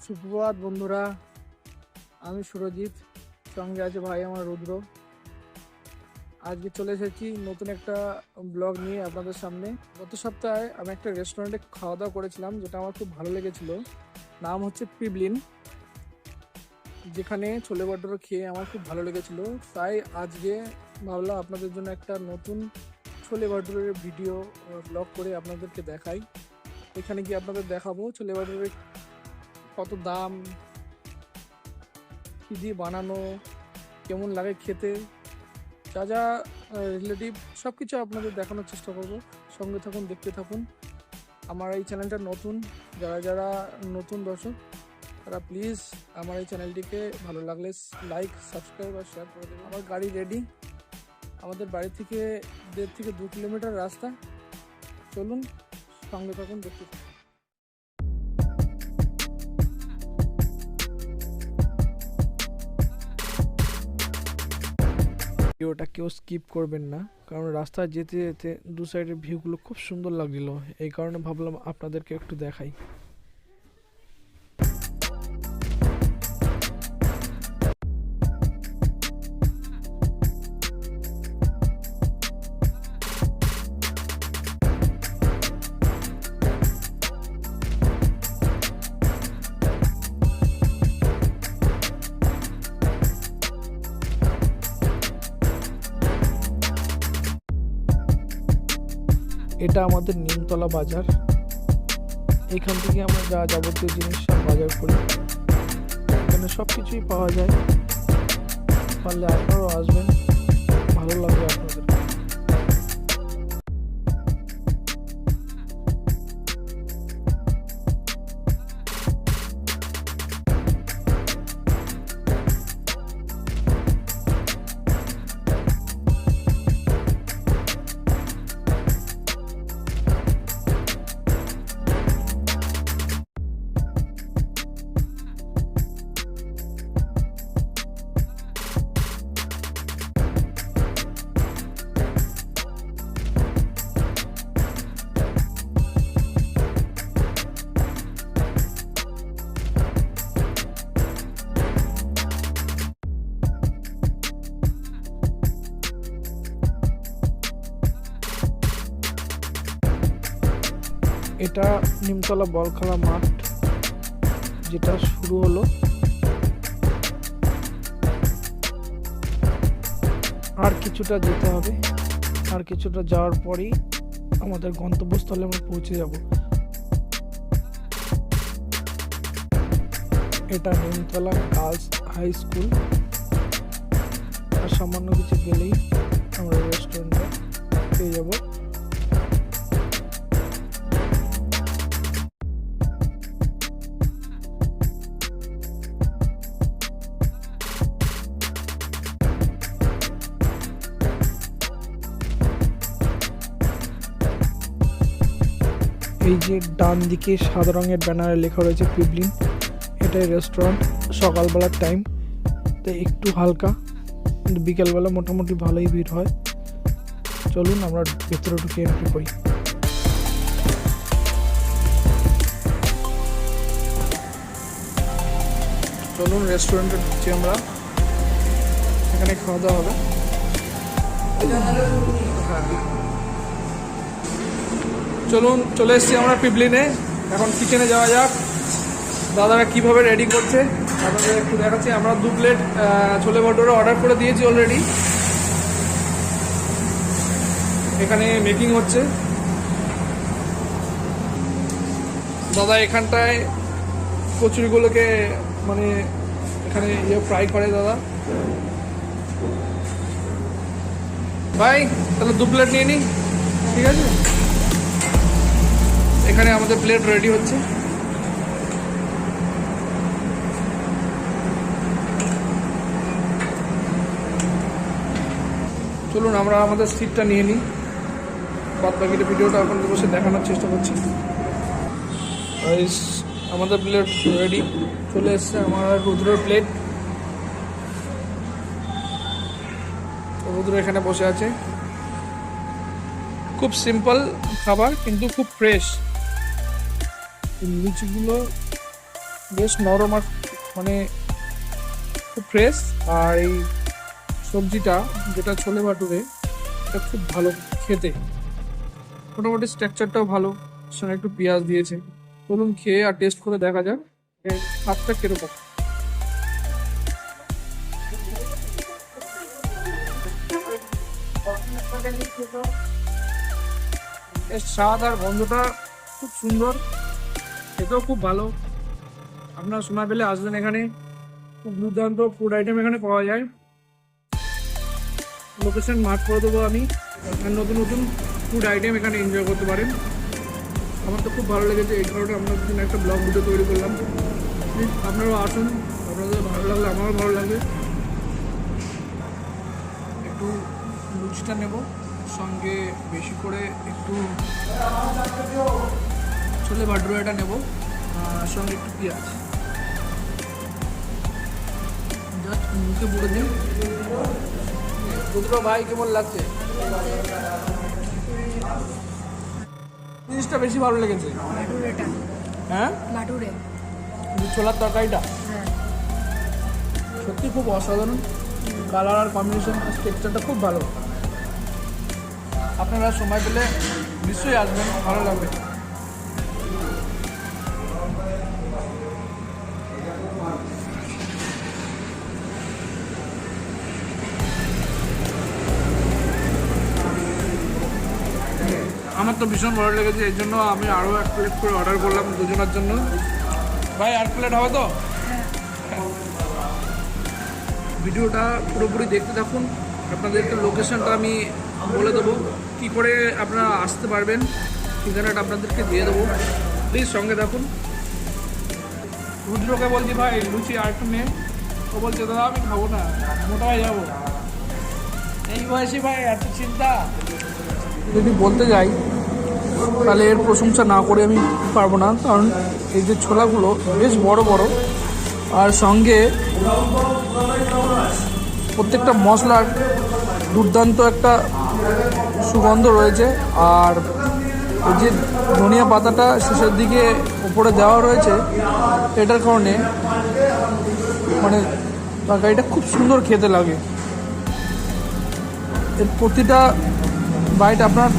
সুপ্রভাত বন্ধুরা, আমি সুরজিৎ, সঙ্গে আছে ভাই আমার রুদ্র। আজকে চলে এসেছি নতুন একটা ব্লগ নিয়ে আপনাদের সামনে। গত সপ্তাহে আমি একটা রেস্টুরেন্টে খাওয়া দাওয়া করেছিলাম, যেটা আমার খুব ভালো লেগেছিল। নাম হচ্ছে পিবলিন, যেখানে ছোলে ভাটুরে খেয়ে আমার খুব ভালো লেগেছিল। তাই আজকে ভাবলাম আপনাদের জন্য একটা নতুন ছোলে ভাটুরের ভিডিও ব্লগ করে আপনাদেরকে দেখাই। এখানে গিয়ে আপনাদের দেখাবো ছোলে ভাটুরে কত দাম, কী দিয়ে বানানো, কেমন লাগে খেতে, যা যা রিলেটিভ সব কিছু আপনাদের দেখানোর চেষ্টা করব। সঙ্গে থাকুন, দেখতে থাকুন। আমার এই চ্যানেলটা নতুন, যারা যারা নতুন দর্শক তারা প্লিজ আমার এই চ্যানেলটিকে ভালো লাগলে লাইক, সাবস্ক্রাইব আর শেয়ার করে দেবেন। আমার গাড়ি রেডি, আমাদের বাড়ি থেকে 1.5 থেকে 2 কিলোমিটার রাস্তা। চলুন, সঙ্গে থাকুন, দেখতে থাকুন। ভিডিওটা কেউ স্কিপ করবেন না, কারণ রাস্তায় যেতে যেতে দু সাইডের ভিউগুলো খুব সুন্দর লাগছিল। এই কারণে ভাবলাম আপনাদেরকে একটু দেখাই। এটা আমাদের নিমতলা বাজার। এখান থেকে আমরা যা যাবতীয় জিনিস সব বাজার করি। এখানে সব কিছুই পাওয়া যায়, পারলে আপনারাও আসবেন, ভালো লাগবে আপনাদের। এটা নিমতলা বল খেলা মাঠ, যেটা শুরু হলো। আর কিছুটা যেতে হবে, আর কিছুটা যাওয়ার পরেই আমাদের গন্তব্যস্থলে আমরা পৌঁছে যাব। এটা নিমতলা গার্লস হাই স্কুল। আর সামান্য কিছু গেলেই আমরা রেস্টুরেন্টটা পেয়ে যাব। এই যে ডান দিকে সাদা রঙের ব্যানারে লেখা রয়েছে পিবলিন, এটাই রেস্টুরেন্ট। সকালবেলার টাইম তাই একটু হালকা, কিন্তু বিকেলবেলা মোটামুটি ভালোই ভিড় হয়। চলুন আমরা ভেতরে ঢুকে এন্ট্রি করি। চলুন রেস্টুরেন্টে ঢুকছি আমরা, এখানে খাওয়া দাওয়া হবে। হ্যাঁ, চলুন, চলে এসেছি আমরা পিবলিনে। এখন কিচেনে যাওয়া যাক, দাদারা কিভাবে রেডি করছে আপনাদের একটু দেখাচ্ছি। আমরা 2 প্লেট ছোলে ভাটুরে অর্ডার করে দিয়েছি অলরেডি। এখানে মেকিং হচ্ছে। দাদা এখানটায় কচুরিগুলোকে মানে এখানে ফ্রাই করে দাদা। ভাই তাহলে 2 প্লেট নিয়ে নিই, ঠিক আছে? এখানে আমাদের প্লেট রেডি হচ্ছে। চলুন আমরা আমাদের সিটটা নিয়ে নিই, বাদ বাকিটা ভিডিওটা এখন বসে দেখানোর চেষ্টা করছি। আমাদের প্লেট রেডি, চলে এসছে আমার রুদ্রের প্লেট। রুদ্র এখানে বসে আছে। খুব সিম্পল খাবার, কিন্তু খুব ফ্রেশ। লিচিগুলো বেশ নরম আর মানে খুব ফ্রেশ। আর এই সবজিটা যেটা ছোলে ভাটুরে, এটা খুব ভালো খেতে, মোটামুটি স্ট্রাকচারটাও ভালো, সঙ্গে একটু পেঁয়াজ দিয়েছে। চলুন খেয়ে আর টেস্ট করে দেখা যাক এর স্বাদটা কিরকম। এর স্বাদ আর গন্ধটা খুব সুন্দর, খেতেও খুব ভালো। আপনারা সময় পেলে আসবেন, এখানে খুব দুর্দান্ত ফুড আইটেম এখানে পাওয়া যায়। লোকেশন মার্ক করে দেবো আমি, আর নতুন নতুন ফুড আইটেম এখানে এনজয় করতে পারেন। আমার তো খুব ভালো লেগেছে, এই কারণে আপনাদের জন্য একটা ব্লগ ভিডিও তৈরি করলাম। প্লিজ আপনারাও আসুন, আপনাদের ভালো লাগলে আমারও ভালো লাগবে। একটু লুচিটা নেব, সঙ্গে বেশি করে একটু ছোলে ভাটুরাটা নেব, সঙ্গে একটু পেঁয়াজ। জাস্ট মুখে পুরো দিন। দুটো ভাই কেমন লাগছে? জিনিসটা বেশি ভালো লেগেছে, হ্যাঁ ছোলার তরকারিটা সত্যি খুব অসাধারণ। কালার আর কম্বিনেশন, টেক্সচারটা খুব ভালো। আপনারা সময় পেলে নিশ্চয়ই আসবেন, ভালো লাগবে। আমার তো ভীষণ ভালো লেগেছে, এই জন্য আমি আরও 1 প্লেট করে অর্ডার করলাম দুজনের জন্য। ভাই 8 প্লেট হবে তো? ভিডিওটা পুরোপুরি দেখতে থাকুন, আপনাদেরকে লোকেশনটা আমি বলে দেবো, কী করে আপনারা আসতে পারবেন, ঠিকানাটা আপনাদেরকে দিয়ে দেবো। প্লিজ সঙ্গে থাকুন। রুদ্রকে বলছি ভাই লুচি আর একটু নে, ও বলছে দাদা আমি খাবো না, মোটা হয়ে যাবো। এই বয়সে ভাই এত চিন্তা। যদি বলতে যাই তাহলে এর প্রশংসা না করে আমি পারবো না, কারণ এই যে ছোলাগুলো বেশ বড় বড়, আর সঙ্গে প্রত্যেকটা মশলার দুর্দান্ত একটা সুগন্ধ রয়েছে। আর এই যে ধনিয়া পাতাটা শেষের দিকে উপরে দেওয়া রয়েছে, এটার কারণে মানে তরকারিটা খুব সুন্দর খেতে লাগে। এর প্রতিটা বাইট আপনার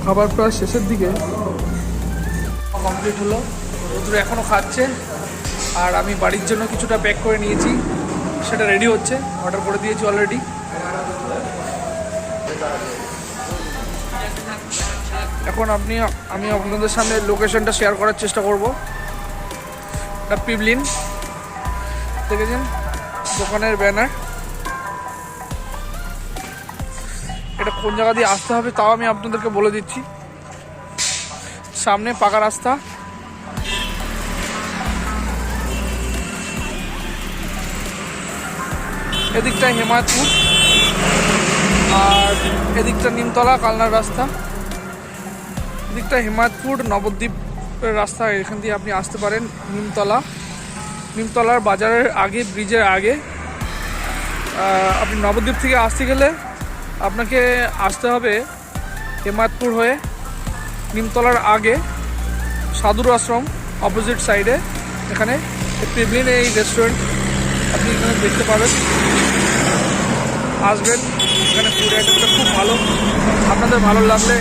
খাবার প্রায় শেষের দিকে কমপ্লিট হলো। রুদ্র এখনও খাচ্ছে, আর আমি বাড়ির জন্য কিছুটা প্যাক করে নিয়েছি, সেটা রেডি হচ্ছে, অর্ডার করে দিয়েছি অলরেডি। এখন আমি আপনাদের সামনে লোকেশনটা শেয়ার করার চেষ্টা করব। এটা পিবলিন, দেখেছেন দোকানের ব্যানার। এটা কোন জায়গা দিয়ে আসতে হবে তাও আমি আপনাদেরকে বলে দিচ্ছি। সামনে পাকা রাস্তা, এদিকটা হেমায়তপুর, আর এদিকটা নিমতলা কালনার রাস্তা। এদিকটা হেমায়তপুর নবদ্বীপের রাস্তা, এখান দিয়ে আপনি আসতে পারেন নিমতলার বাজারের আগে, ব্রিজের আগে। আপনি নবদ্বীপ থেকে আসতে গেলে আপনাকে আসতে হবে হেমায়তপুর হয়ে, নিমতলার আগে সাধুর আশ্রম অপোজিট সাইডে, এখানে পিবলিন এই রেস্টুরেন্ট আপনি এখানে দেখতে পাবেন। আসবেন, এখানে ফুড আইটেমটা খুব ভালো। আপনাদের ভালো লাগলে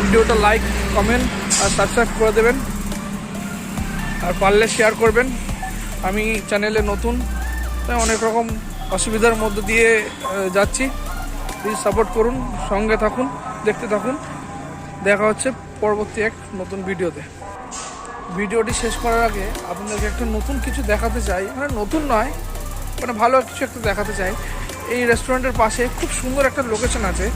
ভিডিওটা লাইক, কমেন্ট আর সাবস্ক্রাইব করে দেবেন, আর পারলে শেয়ার করবেন। আমি চ্যানেলে নতুন, তাই অনেক রকম অসুবিধার মধ্যে দিয়ে যাচ্ছি। প্লিজ সাপোর্ট করুন, সঙ্গে থাকুন, দেখতে থাকুন। দেখা হচ্ছে পরবর্তী এক নতুন ভিডিওতে। ভিডিওটি শেষ করার আগে আপনাদেরকে একটা নতুন কিছু দেখাতে চাই, মানে নতুন নয়, মানে ভালো কিছু একটা দেখাতে চাই। এই রেস্টুরেন্টের পাশে খুব সুন্দর একটা লোকেশন আছে।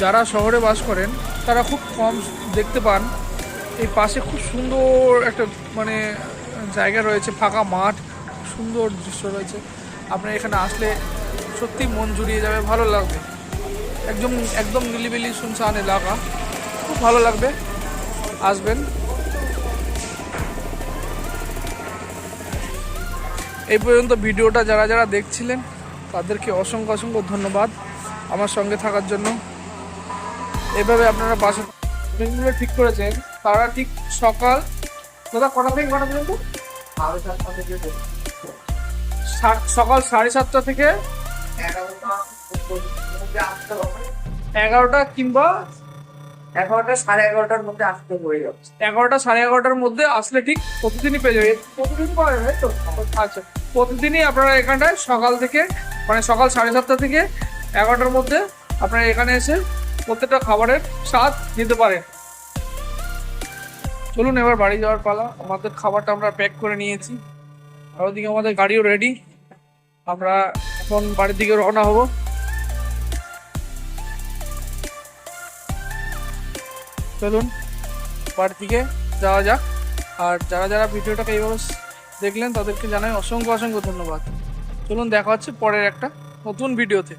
যারা শহরে বাস করেন তারা খুব কম দেখতে পান। এই পাশে খুব সুন্দর একটা মানে জায়গা রয়েছে, ফাঁকা মাঠ, সুন্দর দৃশ্য রয়েছে। আপনার এখানে আসলে সত্যি মন জুড়িয়ে যাবে, ভালো লাগবে। একদম নিলিবিলি শুনশান এলাকা, খুব ভালো লাগবে, আসবেন। এই পর্যন্ত ভিডিওটা যারা যারা দেখছিলেন তাদেরকে অসংখ্য অসংখ্য ধন্যবাদ আমার সঙ্গে থাকার জন্য। এভাবে আপনারা পাশে ঠিক করেছেন, তারা ঠিক সকাল দাদা কটা থেকে কটা পর্যন্ত? 7:30 থেকে সকাল 7:30 থেকে 11টা মধ্যে আসতে হবে। 11টা কিংবা 11টা 11:30টার মধ্যে আসতে হয়ে যাচ্ছে। 11টা 11:30টার মধ্যে আসলে ঠিক প্রতিদিনই পেয়ে যাবে। প্রতিদিন পাওয়া যাবে তো? আচ্ছা, প্রতিদিনই আপনারা এখানটায় সকাল থেকে মানে সকাল 7:30 থেকে 11টার মধ্যে আপনারা এখানে এসে প্রত্যেকটা খাবারের স্বাদ নিতে পারেন। চলুন এবার বাড়ি যাওয়ার পালা। আমাদের খাবারটা আমরা প্যাক করে নিয়েছি, আর ওদিকে আমাদের গাড়িও রেডি। আমরা এখন বাড়ির দিকে রওনা হব। চলুন বাড়ির দিকে যাওয়া যাক। আর যারা যারা ভিডিওটাকে এইভাবে দেখলেন তাদেরকে জানাই অসংখ্য অসংখ্য ধন্যবাদ। চলুন দেখা হচ্ছে পরের একটা নতুন ভিডিওতে।